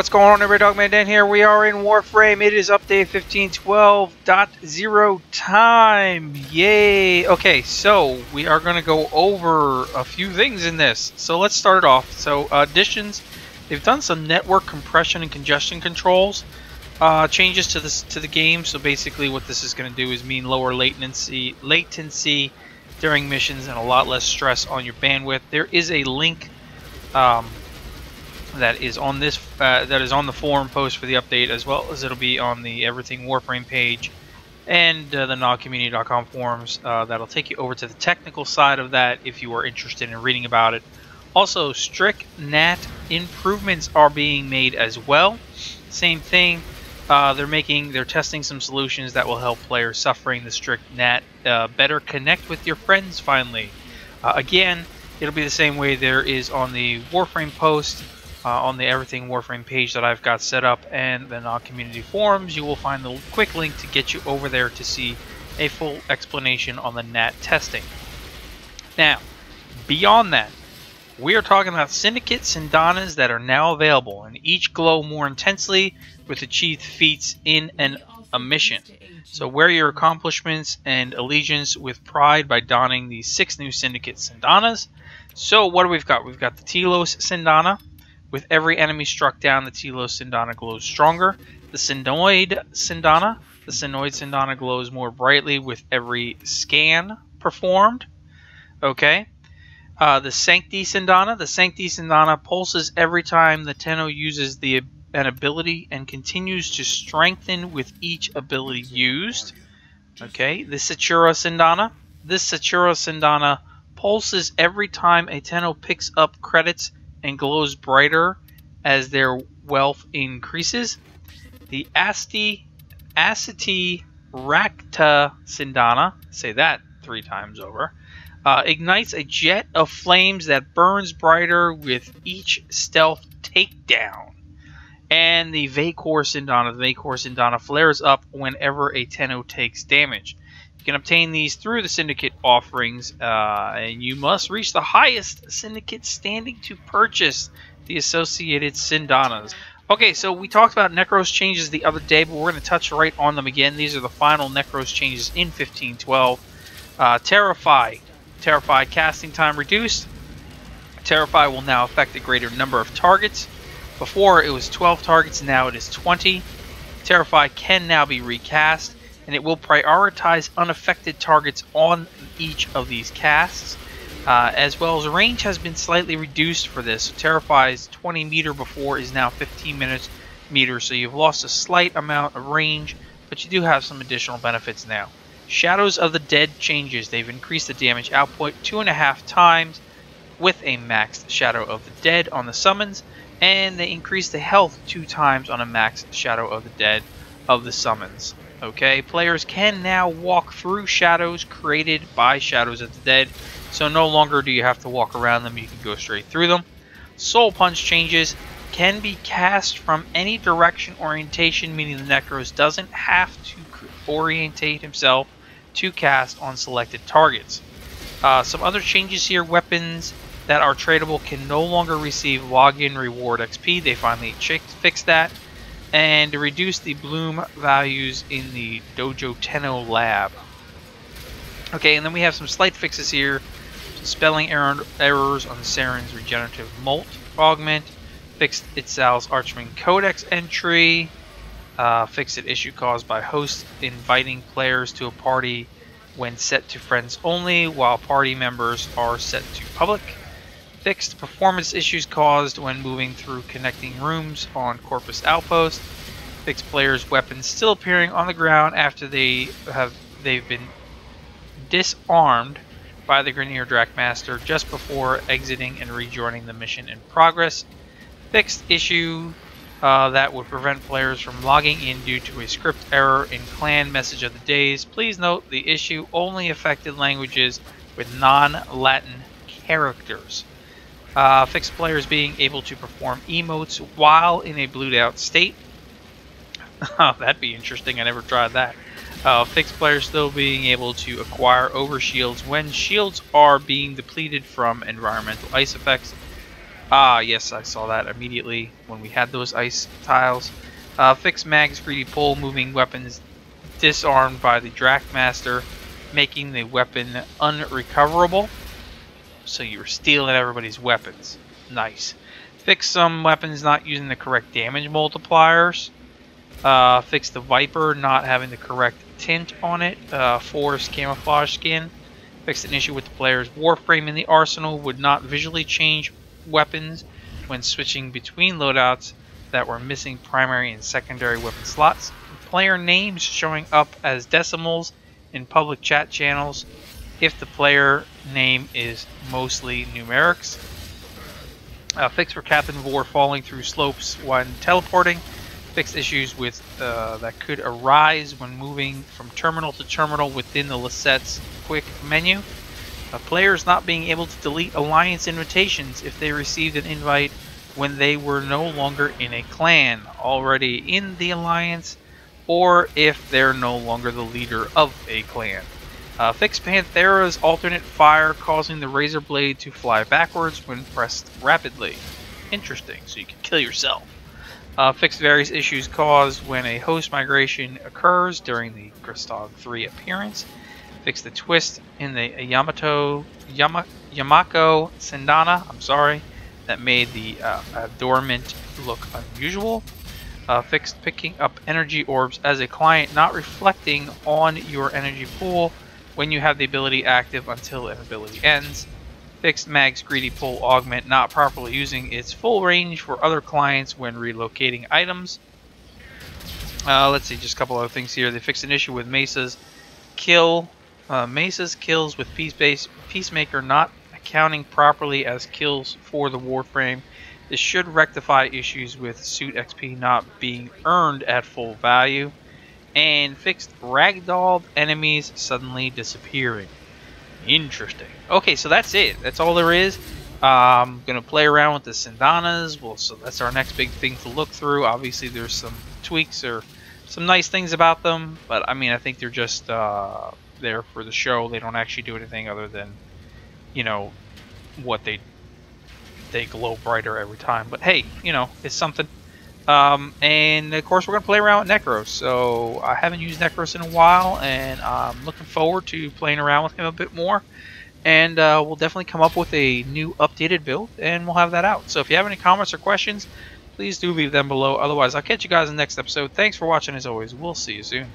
What's going on, everybody? Dogman Dan here. We are in Warframe. It is update 15.12.0 time. Yay! Okay, so we are going to go over a few things in this. So let's start it off. So additions, they've done some network compression and congestion controls changes to the game. So basically, what this is going to do is mean lower latency during missions and a lot less stress on your bandwidth. There is a link that is on this that is on the forum post for the update, as well as it'll be on the Everything Warframe page and the nogcommunity.com forums. That'll take you over to the technical side of that if you are interested in reading about it. Also, strict NAT improvements are being made as well. Same thing. They're testing some solutions that will help players suffering the strict NAT better connect with your friends finally. Again, it'll be the same way there is on the Warframe post. On the Everything Warframe page that I've got set up and the non-community forums, you will find the quick link to get you over there to see a full explanation on the NAT testing. Now, beyond that, we are talking about Syndicate Syndanas that are now available, and each glow more intensely with achieved feats in a mission. So wear your accomplishments and allegiance with pride by donning these 6 new Syndicate Syndanas. So what do we've got? We've got the Telos Syndana. With every enemy struck down, the Telos Syndana glows stronger. The Synoid Syndana glows more brightly with every scan performed. Okay. The Sancti Syndana pulses every time the Tenno uses an ability and continues to strengthen with each ability used. Okay. The Satura Syndana. This Satura Syndana pulses every time a Tenno picks up credits and glows brighter as their wealth increases. The Aceti Racta Syndana, say that 3 times over, ignites a jet of flames that burns brighter with each stealth takedown. And the Vacor Syndana flares up whenever a Tenno takes damage. You can obtain these through the Syndicate offerings, and you must reach the highest Syndicate standing to purchase the associated Syndanas. Okay, so we talked about Nekros changes the other day, but we're going to touch right on them again. These are the final Nekros changes in 15.12. Terrify casting time reduced. Terrify will now affect a greater number of targets. Before it was 12 targets, now it is 20. Terrify can now be recast, and it will prioritize unaffected targets on each of these casts, as well as range has been slightly reduced for this. So Terrify's 20 meter before is now 15 meters, so you've lost a slight amount of range, but you do have some additional benefits now. Shadows of the Dead changes. They've increased the damage output 2.5 times with a maxed Shadow of the Dead on the summons, and they increased the health 2 times on a maxed Shadow of the Dead of the summons. Okay, players can now walk through shadows created by Shadows of the Dead, so no longer do you have to walk around them, you can go straight through them. Soul Punch changes can be cast from any direction orientation, meaning the Nekros doesn't have to orientate himself to cast on selected targets. Some other changes here: weapons that are tradable can no longer receive login reward XP. They finally fixed that. And to reduce the bloom values in the Dojo Tenno lab. Okay, and then we have some slight fixes here. Some spelling errors on the Saren's regenerative molt augment. Fixed Itzal's Archman Codex entry. Fixed an issue caused by hosts inviting players to a party when set to friends only, while party members are set to public. Fixed performance issues caused when moving through connecting rooms on Corpus Outpost. Fixed players' weapons still appearing on the ground after they've been disarmed by the Grineer Drakmaster just before exiting and rejoining the mission in progress. Fixed issue that would prevent players from logging in due to a script error in Clan Message of the Days. Please note the issue only affected languages with non-Latin characters. Fixed players being able to perform emotes while in a blued out state. Oh, that'd be interesting. I never tried that. Fixed players still being able to acquire overshields when shields are being depleted from environmental ice effects. Ah, yes, I saw that immediately when we had those ice tiles. Fix Mag's greedy pull, moving weapons disarmed by the Draftmaster, making the weapon unrecoverable. So you're stealing everybody's weapons. Nice. Fix some weapons not using the correct damage multipliers. Fix the Viper not having the correct tint on it. Force camouflage skin. Fixed an issue with the player's Warframe in the arsenal would not visually change weapons when switching between loadouts that were missing primary and secondary weapon slots. Player names showing up as decimals in public chat channels if the player name is mostly numerics. Fix for Captain Vor falling through slopes when teleporting. Fix issues with that could arise when moving from terminal to terminal within the Lisette's quick menu. Players not being able to delete alliance invitations if they received an invite when they were no longer in a clan already in the alliance, or if they're no longer the leader of a clan. Fix Panthera's alternate fire, causing the razor blade to fly backwards when pressed rapidly. Interesting, so you can kill yourself. Fix various issues caused when a host migration occurs during the Kristog 3 appearance. Fix the twist in the Yamako Syndana, that made the adornment look unusual. Fixed picking up energy orbs as a client not reflecting on your energy pool when you have the ability active until an ability ends. Fixed Mag's greedy pull augment not properly using its full range for other clients when relocating items. Let's see, just a couple other things here. They fixed an issue with Mesa's kills with Peacemaker not accounting properly as kills for the Warframe. This should rectify issues with suit XP not being earned at full value. And fixed ragdolled enemies suddenly disappearing. Interesting. Okay, so that's it. That's all there is. I'm going to play around with the Syndanas. Well, so that's our next big thing to look through. Obviously, there's some tweaks or some nice things about them. But, I mean, I think they're just there for the show. They don't actually do anything other than, you know, what they glow brighter every time. But, hey, you know, it's something. And of course we're going to play around with Nekros. So I haven't used Nekros in a while, and I'm looking forward to playing around with him a bit more. And we'll definitely come up with a new updated build, and we'll have that out. So if you have any comments or questions, please do leave them below. Otherwise, I'll catch you guys in the next episode. Thanks for watching as always. We'll see you soon.